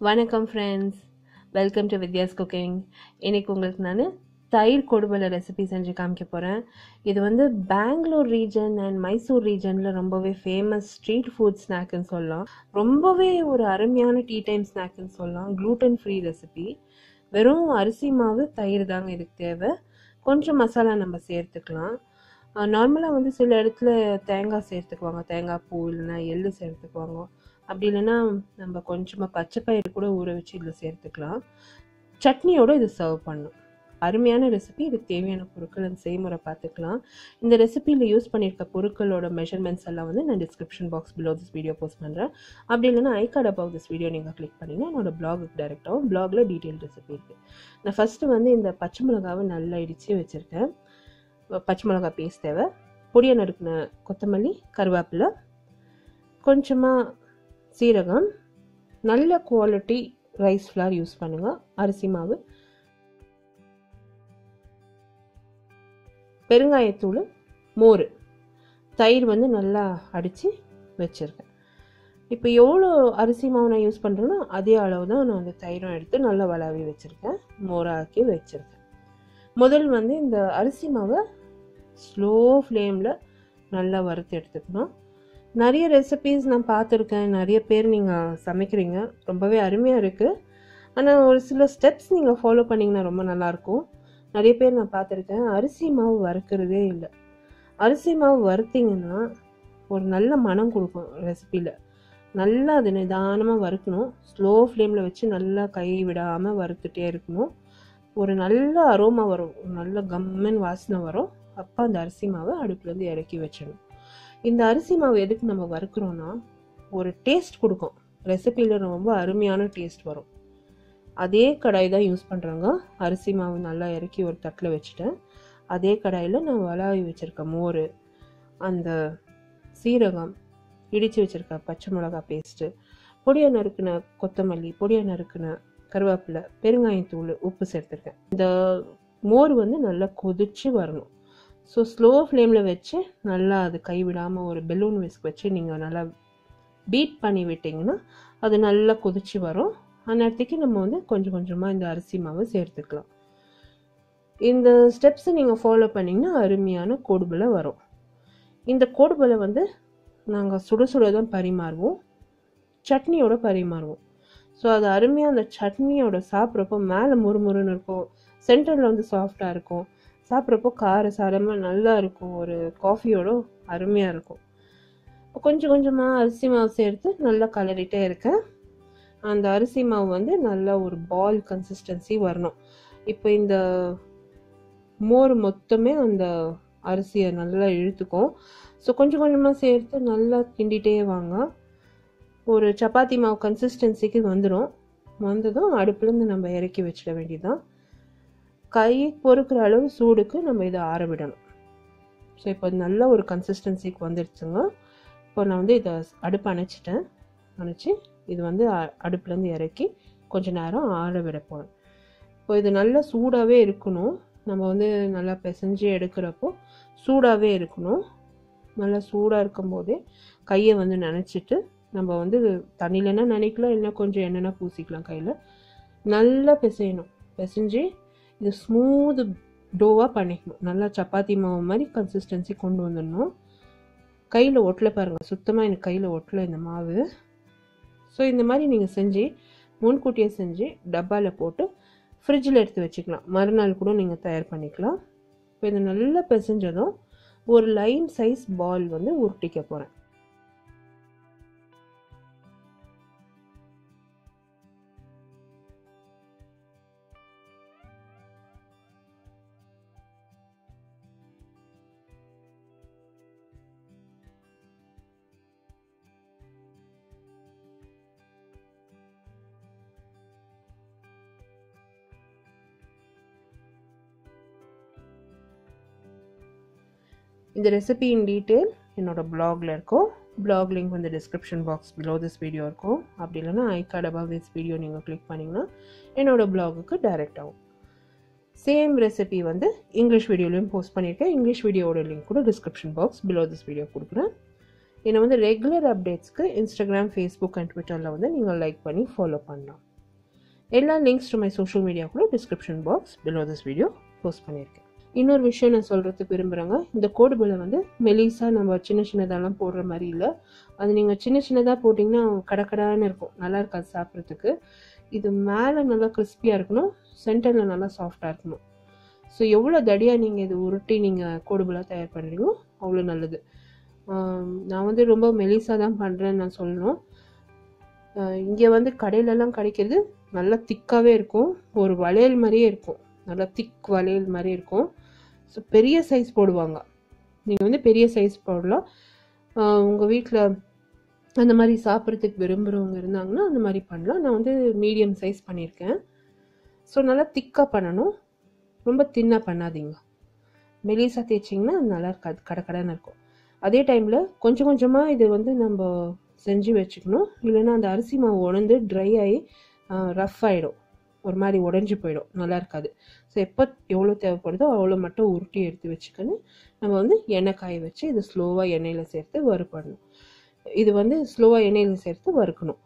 வணக்கம் friends, welcome to Vidyascooking. இன்னைக்கு உங்களுக்கு நான் தயிர் கொடுபலை ரெசிபி செஞ்சு காமிக்க போகிறேன். இது வந்து பெங்களூர் ரீஜன் அண்ட் மைசூர் ரீஜனில் ரொம்பவே ஃபேமஸ் ஸ்ட்ரீட் ஃபுட் ஸ்நாக்குன்னு சொல்லலாம். ரொம்பவே ஒரு அருமையான டீ டைம் ஸ்நாக்குன்னு சொல்லலாம். Gluten free recipe. வெறும் அரிசி மாவு தயிர் தாங்க இதுக்கு தேவை. கொஞ்சம் மசாலா நம்ம சேர்த்துக்கலாம். நார்மலாக வந்து சில இடத்துல தேங்காய் சேர்த்துக்குவாங்க, தேங்காய் பூ இல்லைன்னா எள்ளு சேர்த்துக்குவாங்க. அப்படி இல்லைன்னா நம்ம கொஞ்சமாக பச்சை பயிறு கூட ஊற வச்சு இதில் சேர்த்துக்கலாம். சட்னியோடு இது சர்வ் பண்ணும். அருமையான ரெசிபி. இதுக்கு தேவையான பொருட்கள் அந்த செய்முறை பார்த்துக்கலாம். இந்த ரெசிபியில் யூஸ் பண்ணியிருக்க பொருட்களோட மெஷர்மெண்ட்ஸ் எல்லாம் வந்து நான் description box below this video post பண்ணுறேன். அப்படி இல்லைன்னா I card above this video நீங்கள் கிளிக் பண்ணிங்கன்னா என்னோட பிளாகுக்கு டைரெக்டாகவும் பிளாகில் டீட்டெயில் ரெசிபி இருக்குது. நான் ஃபஸ்ட்டு வந்து இந்த பச்சை மிளகாவை நல்லா இடித்து வச்சுருக்கேன். பச்சை மிளகா பேஸ்ட் தேவை, பொடியை நறுக்கின கொத்தமல்லி, கருவேப்பிலை, கொஞ்சமாக சீரகம், நல்ல குவாலிட்டி ரைஸ் ஃப்ளார் யூஸ் பண்ணுங்கள், அரிசி மாவு, பெருங்காயத்தூள், மோர், தயிர் வந்து நல்லா அடித்து வச்சுருக்கேன். இப்போ எவ்வளோ அரிசி மாவு நான் யூஸ் பண்ணுறேன்னா அதே அளவு தான் நான் அந்த தயிரும் எடுத்து நல்லா வளாவி வச்சுருக்கேன், மோராக்கி வச்சுருக்கேன். முதல் வந்து இந்த அரிசி மாவை ஸ்லோ ஃப்ளேமில் நல்லா வறுத்து எடுத்துக்கணும். நிறைய ரெசிபீஸ் நான் பார்த்துருக்கேன், நிறைய பேர் நீங்கள் சமைக்கிறீங்க, ரொம்பவே அருமையாக இருக்குது. ஆனால் ஒரு சில ஸ்டெப்ஸ் நீங்கள் ஃபாலோ பண்ணிங்கன்னா ரொம்ப நல்லாயிருக்கும். நிறைய பேர் நான் பார்த்துருக்கேன் அரிசி மாவு வறுக்கிறதே இல்லை. அரிசி மாவு வறுத்திங்கன்னா ஒரு நல்ல மனம் கொடுக்கும் ரெசிபியில். நல்லா அது நிதானமாக வறுக்கணும். ஸ்லோ ஃப்ளேமில் வச்சு நல்லா கை விடாமல் வறுத்துட்டே இருக்கணும். ஒரு நல்ல அரோமா வரும், ஒரு நல்ல கம்மன் வாசனை வரும். அப்போ அந்த அரிசி மாவை அடுப்புலேருந்து இறக்கி வச்சிடணும். இந்த அரிசி மாவு எதுக்கு நம்ம வறுக்கிறோன்னா ஒரு டேஸ்ட் கொடுக்கும். ரெசிபியில் ரொம்ப அருமையான டேஸ்ட் வரும். அதே கடாய் தான் யூஸ் பண்ணுறாங்க. அரிசி மாவு நல்லா இறக்கி ஒரு தட்டில் வச்சுட்டேன். அதே கடாயில் நான் வளாவி வச்சுருக்க மோர், அந்த சீரகம், இடித்து வச்சுருக்க பச்சை மிளகா பேஸ்ட்டு, பொடியை நறுக்கின கொத்தமல்லி, பொடியை நறுக்கின கருவேப்பிலை, பெருங்காயத்தூள், உப்பு சேர்த்துருக்கேன். இந்த மோர் வந்து நல்லா கொதித்து வரணும். ஸோ ஸ்லோ ஃப்ளேமில் வச்சு நல்லா அது கைவிடாமல் ஒரு பெலூன் விஸ்க் வச்சு நீங்கள் நல்லா பீட் பண்ணி விட்டிங்கன்னா அது நல்லா கொதிச்சு வரும். அந்நேரத்துக்கு நம்ம வந்து கொஞ்சம் கொஞ்சமாக இந்த அரிசி மாவை சேர்த்துக்கலாம். இந்த ஸ்டெப்ஸை நீங்கள் ஃபாலோ பண்ணிங்கன்னா அருமையான கொடுபலை வரும். இந்த கொடுபலை வந்து நாங்கள் சுட சுட தான் பரிமாறுவோம், சட்னியோட பரிமாறுவோம். ஸோ அது அருமையாக அந்த சட்னியோட சாப்பிட்றப்போ மேலே முறுமுறுன்னு இருக்கும், சென்டரில் வந்து சாஃப்டாக இருக்கும், சாப்பிட்றப்போ கார சாரமாக நல்லா இருக்கும், ஒரு காஃபியோட அருமையாக இருக்கும். இப்போ கொஞ்சம் கொஞ்சமாக அரிசி மாவு சேர்த்து நல்லா கலரிட்டே இருக்கேன். அந்த அரிசி மாவு வந்து நல்லா ஒரு பால் கன்சிஸ்டன்சி வரணும். இப்போ இந்த மோர் மொத்தமே அந்த அரிசியை நல்லா இழுத்துக்கும். ஸோ கொஞ்சம் கொஞ்சமாக சேர்த்து நல்லா கிண்டிகிட்டே வாங்க. ஒரு சப்பாத்தி மாவு கன்சிஸ்டன்சிக்கு வந்ததும் அடுப்புலேருந்து நம்ம இறக்கி வச்சிட வேண்டியதுதான். கை பொறுக்கிற அளவு சூடுக்கு நம்ம இதை ஆற விடணும். ஸோ இப்போ நல்ல ஒரு கன்சிஸ்டன்சிக்கு வந்துடுச்சுங்க. இப்போ நான் வந்து இதை அடுப்பு அணைச்சி இது வந்து அடுப்புலேருந்து இறக்கி கொஞ்சம் நேரம் ஆற விட போகிறேன். இப்போ இது நல்லா சூடாகவே இருக்கணும். நம்ம வந்து நல்லா பிசைஞ்சு எடுக்கிறப்போ சூடாகவே இருக்கணும். நல்லா சூடாக இருக்கும்போதே கையை வந்து நனைச்சிட்டு நம்ம வந்து தண்ணியிலன்னா நினைக்கலாம், இல்லைன்னா கொஞ்சம் எண்ணெய்னா பூசிக்கலாம். கையில் நல்லா பிசையணும். பிசைஞ்சு இது ஸ்மூத் டோவாக பண்ணிக்கணும். நல்லா சப்பாத்தி மாவு மாதிரி கன்சிஸ்டன்சி கொண்டு வந்துடணும். கையில் ஒட்டலை பாருங்கள், சுத்தமாக எனக்கு கையில் ஒட்டலை இந்த மாவு. ஸோ இந்த மாதிரி நீங்கள் செஞ்சு முன்கூட்டியே செஞ்சு டப்பாவில் போட்டு ஃப்ரிட்ஜில் எடுத்து வச்சுக்கலாம். மறுநாள் கூட நீங்கள் தயார் பண்ணிக்கலாம். இப்போ இதை நல்லா பிசைஞ்சதும் ஒரு லைம் சைஸ் பால் வந்து உருட்டிக்க போகிறேன். இந்த ரெசிபி இன் டீட்டெயில் என்னோட பிளாகில் இருக்கும். பிளாக் லிங்க் வந்து description box below this video இருக்கும். அப்படி இல்லைன்னா I card above this video நீங்கள் கிளிக் பண்ணிங்கன்னா என்னோட பிளாகுக்கு டைரெக்ட் ஆகும். சேம் ரெசிபி வந்து இங்கிலீஷ் வீடியோலையும் போஸ்ட் பண்ணியிருக்கேன். இங்கிலீஷ் வீடியோட லிங்க் கூட description box below this video கொடுக்குறேன். என்னை வந்து ரெகுலர் அப்டேட்ஸ்க்கு இன்ஸ்டாகிராம், ஃபேஸ்புக் அண்ட் ட்விட்டரில் வந்து நீங்கள் லைக் பண்ணி ஃபாலோ பண்ணலாம். எல்லா links to my social media கூட description box below this video post பண்ணியிருக்கேன். இன்னொரு விஷயம் நான் சொல்கிறதுக்கு விரும்புகிறேங்க. இந்த கோடுபலை வந்து மெலிசாக நம்ம சின்ன சின்னதாலாம் போடுற மாதிரி இல்லை. அது நீங்கள் சின்ன சின்னதாக போட்டிங்கன்னா கடக்கடான்னு இருக்கும், நல்லா இருக்காது சாப்பிட்றதுக்கு. இது மேலே நல்லா கிறிஸ்பியாக இருக்கணும், சென்டரில் நல்லா சாஃப்டாக இருக்கணும். ஸோ எவ்வளோ தடியாக நீங்கள் இது உருட்டி நீங்கள் கோடுபலை தயார் பண்ணுறீங்களோ அவ்வளோ நல்லது. நான் வந்து ரொம்ப மெலிசாக தான் பண்ணுறேன்னு நான் சொல்லணும். இங்கே வந்து கடையிலலாம் கிடைக்கிறது நல்லா திக்காகவே இருக்கும், ஒரு வளையல் மாதிரியே இருக்கும், நல்லா திக் வளையல் மாதிரி இருக்கும். ஸோ பெரிய சைஸ் போடுவாங்க, நீங்கள் வந்து பெரிய சைஸ் போடலாம். உங்கள் வீட்டில் அந்த மாதிரி சாப்பிட்றதுக்கு விரும்புகிறவங்க இருந்தாங்கன்னா அந்த மாதிரி பண்ணலாம். நான் வந்து மீடியம் சைஸ் பண்ணியிருக்கேன். ஸோ நல்லா திக்காக பண்ணணும், ரொம்ப தின்னாக பண்ணாதீங்க. மெலிசாக தேய்ச்சிங்கன்னா அது நல்லா இருக்காது, கடன்னு இருக்கும். அதே டைமில் கொஞ்சம் கொஞ்சமாக இது வந்து நம்ம செஞ்சு வச்சுக்கணும், இல்லைன்னா அந்த அரிசி மாவு உடந்து ட்ரை ஆகி ரஃப் ஆகிடும், ஒரு மாதிரி உடஞ்சி போயிடும், நல்லா இருக்காது. ஸோ எப்போ எவ்வளோ தேவைப்படுதோ அவ்வளோ மட்டும் உருட்டி எடுத்து வச்சுக்கணும். நம்ம வந்து எண்ணெய் காய வச்சு இது ஸ்லோவாக எண்ணெயில் சேர்த்து வறுப்படணும். இது வந்து ஸ்லோவாக எண்ணெயில் சேர்த்து வறுக்கணும்.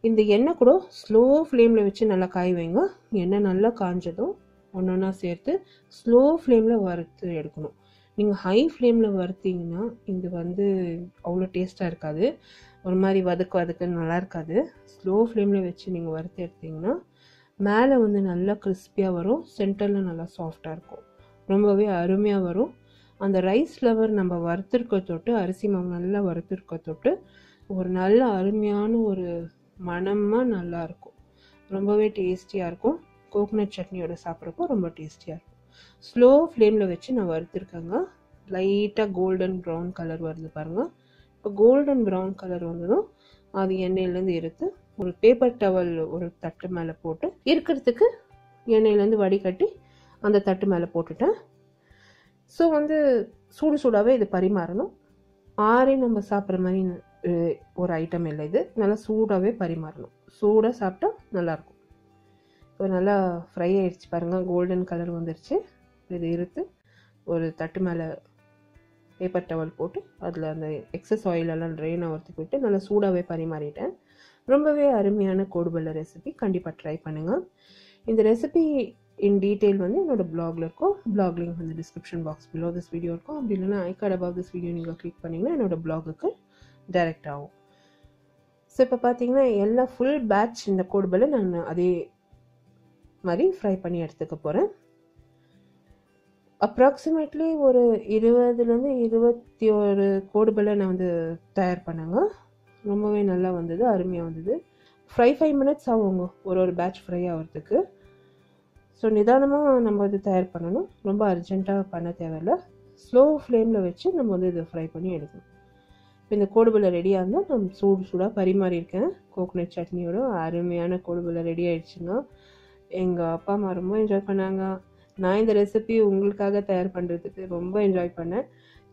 இந்த எண்ணெய் கூட ஸ்லோ ஃப்ளேமில் வச்சு நல்லா காய வைங்க. எண்ணெய் நல்லா காஞ்சதும் ஒன்று ஒன்றா சேர்த்து ஸ்லோ ஃப்ளேமில் வறுத்து எடுக்கணும். நீங்கள் ஹை ஃப்ளேமில் வறுத்தீங்கன்னா இது வந்து அவ்வளோ டேஸ்ட்டாக இருக்காது, ஒரு மாதிரி வதக்குன்னு நல்லா இருக்காது. ஸ்லோ ஃப்ளேமில் வச்சு நீங்கள் வறுத்து எடுத்தீங்கன்னா மேலே வந்து நல்லா கிறிஸ்பியாக வரும், சென்டரில் நல்லா சாஃப்டாக இருக்கும், ரொம்பவே அருமையாக வரும். அந்த ரைஸ் ஃப்ளவர் நம்ம வறுத்துருக்க தொட்டு, அரிசி மாவு நல்லா வறுத்துருக்க தொட்டு ஒரு நல்ல அருமையான ஒரு மணமாக நல்லாயிருக்கும், ரொம்பவே டேஸ்டியாக இருக்கும். கோகனட் சட்னியோட சாப்பிட்றப்போ ரொம்ப டேஸ்டியாக இருக்கும். ஸ்லோ ஃப்ளேமில் வச்சு நான் வறுத்துருக்கேங்க. லைட்டாக கோல்டன் ப்ரௌன் கலர் வருது பாருங்கள். இப்போ கோல்டன் ப்ரௌன் கலர் வந்ததும் அது எண்ணெயிலேருந்து எடுத்து ஒரு பேப்பர் டவல் ஒரு தட்டு மேலே போட்டு இருக்கிறதுக்கு எண்ணெயிலேருந்து வடிகட்டி அந்த தட்டு மேலே போட்டுட்டேன். ஸோ வந்து சூடாகவே இது பரிமாறணும். ஆறே நம்ம சாப்பிட்ற மாதிரி ஒரு ஐட்டம் இல்லை, இது நல்லா சூடாகவே பரிமாறணும். சூடாக சாப்பிட்டா நல்லாயிருக்கும். இப்போ நல்லா ஃப்ரை ஆகிடுச்சு பாருங்கள், கோல்டன் கலர் வந்துருச்சு. இது எடுத்து ஒரு தட்டு மேலே பேப்பர் டவல் போட்டு அதில் அந்த எக்ஸஸ் ஆயிலெல்லாம் ட்ரெயின் ஆகிறதுக்கு விட்டு நல்லா சூடாகவே பரிமாறிட்டேன். ரொம்பவே அருமையான கோடுபலை ரெசிபி, கண்டிப்பாக ட்ரை பண்ணுங்கள். இந்த ரெசிபி இன் டீட்டெயில் வந்து என்னோடய பிளாகில் இருக்கும். பிளாக் லிங்க் வந்து description box below this video இருக்கும். அப்படி இல்லைன்னா I card above this video நீங்கள் கிளிக் பண்ணிங்கன்னா என்னோடய பிளாகுக்கு டைரெக்ட் ஆகும். ஸோ இப்போ பார்த்தீங்கன்னா எல்லா ஃபுல் பேட்ச் இந்த கோடுபலை நான் அதே மாதிரி ஃப்ரை பண்ணி எடுத்துக்க போகிறேன். அப்ராக்சிமேட்லி ஒரு 20லேருந்து 21 கோடுபலை நான் வந்து தயார் பண்ணேங்க. ரொம்பவே நல்லா வந்தது, அருமையாக வந்தது. 5 மினிட்ஸ் ஆகுங்க ஒரு பேட்ச் ஃப்ரை ஆகிறதுக்கு. ஸோ நிதானமாக நம்ம இது தயார் பண்ணணும், ரொம்ப அர்ஜென்ட்டாக பண்ண தேவையில்லை. ஸ்லோ ஃப்ளேமில் வச்சு நம்ம வந்து இதை ஃப்ரை பண்ணி எடுக்கணும். இப்போ இந்த கோடுபலை ரெடியாக இருந்தால் நான் சூடாக பரிமாறியிருக்கேன். கோகனட் சட்னியோட அருமையான கோடுபலை ரெடி ஆகிடுச்சுங்க. எங்கள் அப்பா அம்மா ரொம்ப என்ஜாய் பண்ணாங்க. நான் இந்த ரெசிபி உங்களுக்காக தயார் பண்ணுறதுக்கு ரொம்ப என்ஜாய் பண்ணேன்.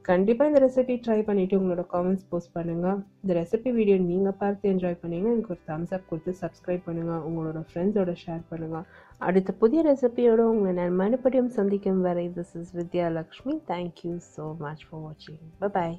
கண்டிப்பாக இந்த ரெசிபி ட்ரை பண்ணிவிட்டு உங்களோட காமெண்ட்ஸ் போஸ்ட் பண்ணுங்கள். இந்த ரெசிபி வீடியோ நீங்கள் பார்த்து என்ஜாய் பண்ணிங்கன்னா எனக்கு ஒரு தம்ஸ் அப் கொடுத்து சப்ஸ்கிரைப் பண்ணுங்கள், உங்களோட ஃப்ரெண்ட்ஸோட ஷேர் பண்ணுங்கள். அடுத்த புதிய ரெசிபியோடு உங்களை நான் மறுபடியும் சந்திக்கும் வரை, this is Vidya Lakshmi. Thank you so much for வாட்சிங். பை.